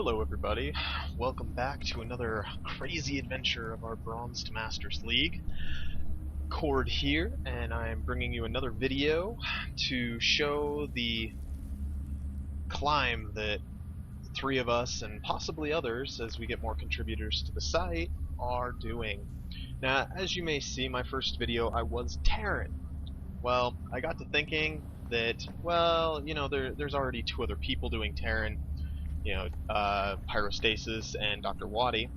Hello everybody, welcome back to another crazy adventure of our Bronze to Masters League. Khord here, and I'm bringing you another video to show the climb that the three of us, and possibly others as we get more contributors to the site, are doing. Now, as you may see, my first video I was Terran. Well, I got to thinking that, well, you know, there's already two other people doing Terran, Pyrostasis and Dr. Waddy.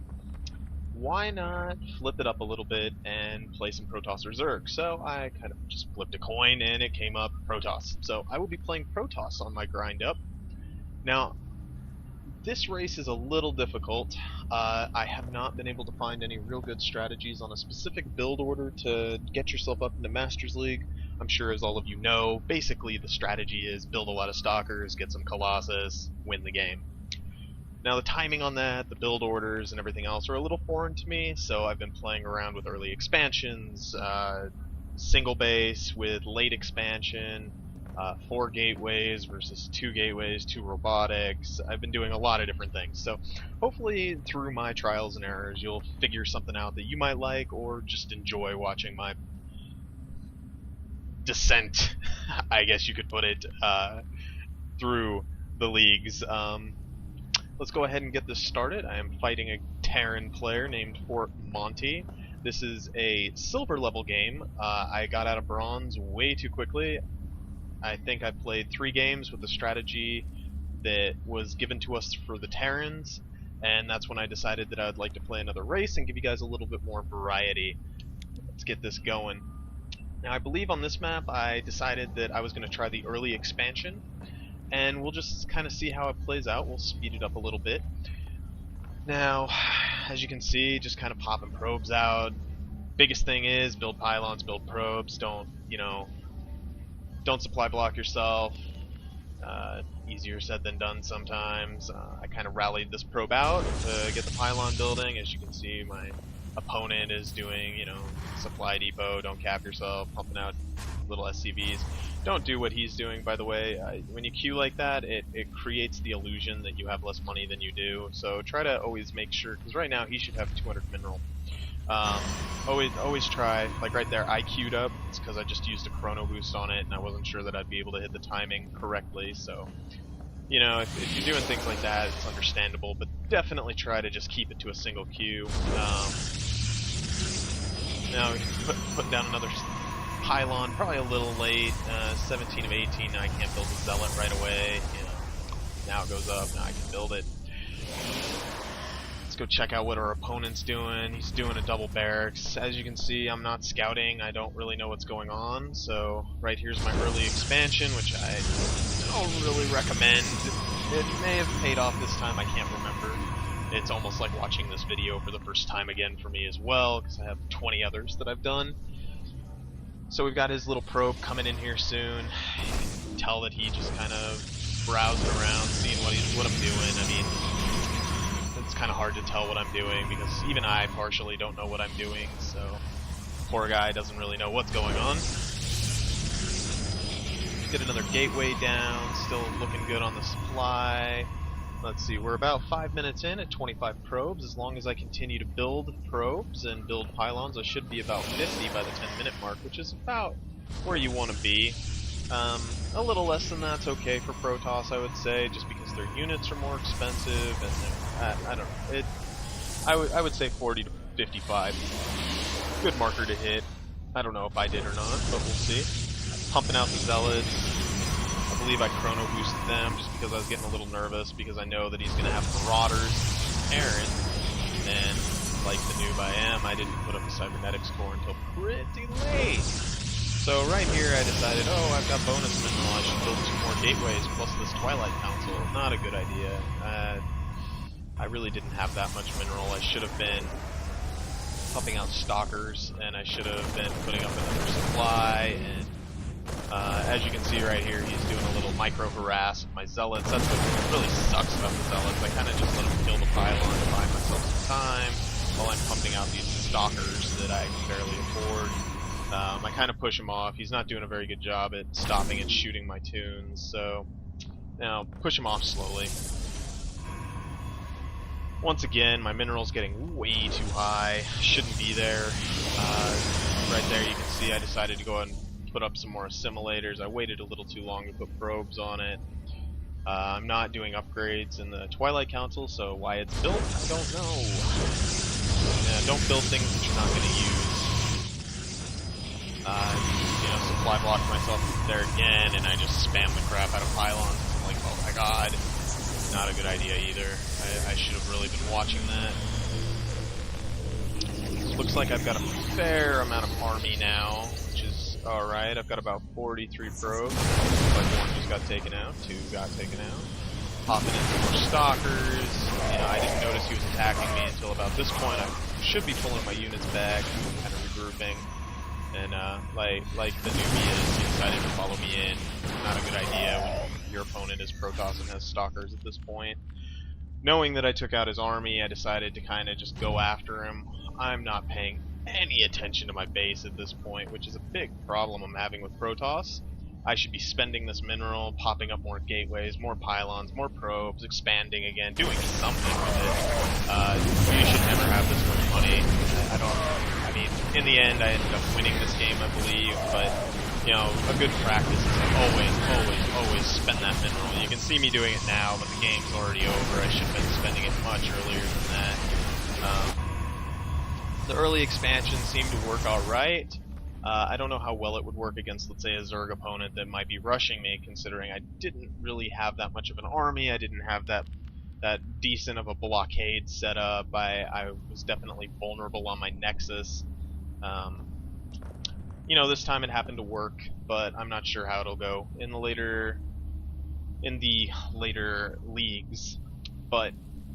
Why not flip it up a little bit and play some Protoss or Zerg? So I kind of just flipped a coin and it came up Protoss. So I will be playing Protoss on my grind up. Now, this race is a little difficult. I have not been able to find any real good strategies on a specific build order to get yourself up into Masters League. I'm sure, as all of you know, basically the strategy is build a lot of Stalkers, get some Colossus, win the game. Now the timing on that, the build orders, and everything else are a little foreign to me, so I've been playing around with early expansions, single base with late expansion, 4 gateways versus 2 gateways, 2 robotics. I've been doing a lot of different things, so hopefully through my trials and errors you'll figure something out that you might like, or just enjoy watching my descent, I guess you could put it, through the leagues. Let's go ahead and get this started. I am fighting a Terran player named Fort Monty. This is a silver level game. I got out of bronze way too quickly. I think I played 3 games with the strategy that was given to us for the Terrans, and that's when I decided that I would like to play another race and give you guys a little bit more variety. Let's get this going. Now I believe on this map I decided that I was going to try the early expansion, and we'll just kind of see how it plays out. We'll speed it up a little bit. Now, as you can see, just kind of popping probes out. Biggest thing is build pylons, build probes. Don't supply block yourself. Easier said than done sometimes. I kind of rallied this probe out to get the pylon building. As you can see, my opponent is doing, supply depot, don't cap yourself, pumping out little SCVs. Don't do what he's doing, by the way. When you queue like that, it creates the illusion that you have less money than you do. So try to always make sure, because right now he should have 200 mineral. Always try, like right there, I queued up. It's because I just used a chrono boost on it, and I wasn't sure that I'd be able to hit the timing correctly. So, if you're doing things like that, it's understandable, but definitely try to just keep it to a single queue. Now, put down another pylon, probably a little late, 17 of 18, now I can't build a zealot right away, now it goes up, now I can build it. Let's go check out what our opponent's doing. He's doing a double barracks. As you can see, I'm not scouting, I don't really know what's going on, so right here's my early expansion, which I don't really recommend. It may have paid off this time, I can't remember. It's almost like watching this video for the first time again for me as well, because I have 20 others that I've done. So we've got his little probe coming in here soon. You can tell that he just kind of browsing around, seeing what I'm doing. I mean, it's kind of hard to tell what I'm doing because even I partially don't know what I'm doing, so poor guy doesn't really know what's going on. Get another gateway down, still looking good on the supply. Let's see, we're about 5 minutes in at 25 probes. As long as I continue to build probes and build pylons, I should be about 50 by the 10-minute mark, which is about where you want to be. A little less than that's okay for Protoss, I would say, just because their units are more expensive, and I don't know. I would say 40 to 55. Good marker to hit. I don't know if I did or not, but we'll see. Pumping out the zealots. I believe I chrono boosted them just because I was getting a little nervous, because I know that he's going to have Marauders, Terran, and like the noob I am, I didn't put up a cybernetics core until pretty late. So right here I decided, I've got bonus mineral, I should build 2 more gateways plus this Twilight Council. Not a good idea. I really didn't have that much mineral. I should have been pumping out Stalkers, and I should have been putting up another supply, and as you can see right here, he's doing a little micro harass with my zealots. That's what really sucks about the zealots. I kind of just let him kill the pylon to buy myself some time while I'm pumping out these Stalkers that I can barely afford. I kind of push him off. He's not doing a very good job at stopping and shooting my tunes, so now push him off slowly. Once again, my mineral's getting way too high. Shouldn't be there. Right there you can see I decided to go ahead and put up some more assimilators. I waited a little too long to put probes on it. I'm not doing upgrades in the Twilight Council, so why it's built, I don't know. Yeah, don't build things that you're not going to use. You know, supply blocked myself there again, and I just spammed the crap out of pylons. I'm like, oh my god, not a good idea either. I should have really been watching that. Looks like I've got a fair amount of army now, which is alright. I've got about 43 probes. Like one just got taken out, two got taken out. Popping in some more stalkers. You know, I didn't notice he was attacking me until about this point. I should be pulling my units back, kind of regrouping. And like the newbie is, he decided to follow me in. Not a good idea when your opponent is Protoss and has stalkers at this point. Knowing that I took out his army, I decided to kind of just go after him. I'm not paying any attention to my base at this point, which is a big problem I'm having with Protoss. I should be spending this mineral, popping up more gateways, more pylons, more probes, expanding again, doing something with it. You should never have this much money. I mean, in the end, I ended up winning this game, I believe, but, you know, a good practice is to always spend that mineral. You can see me doing it now, but the game's already over. I should have been spending it much earlier than that. The early expansions seem to work alright. I don't know how well it would work against, let's say, a Zerg opponent that might be rushing me, considering I didn't really have that much of an army. I didn't have that decent of a blockade set up. I was definitely vulnerable on my Nexus. You know, this time it happened to work, but I'm not sure how it'll go in the later leagues. But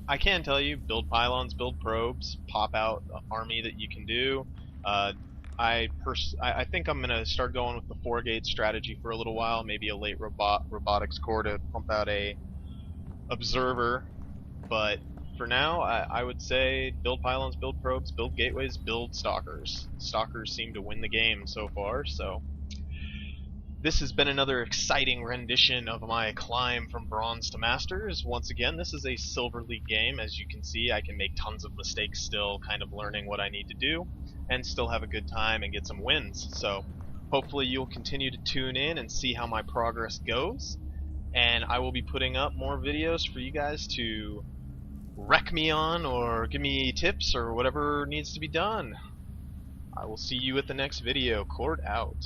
I can tell you, build pylons, build probes, pop out an army that you can do. I think I'm gonna start going with the 4-gate strategy for a little while. Maybe a late robotics core to pump out a observer. But for now, I would say build pylons, build probes, build gateways, build stalkers. Stalkers seem to win the game so far. So this has been another exciting rendition of my climb from Bronze to Masters. Once again, this is a Silver League game. As you can see, I can make tons of mistakes still, kind of learning what I need to do, and still have a good time and get some wins. So hopefully you'll continue to tune in and see how my progress goes. And I will be putting up more videos for you guys to wreck me on, or give me tips, or whatever needs to be done. I will see you at the next video. Khord out.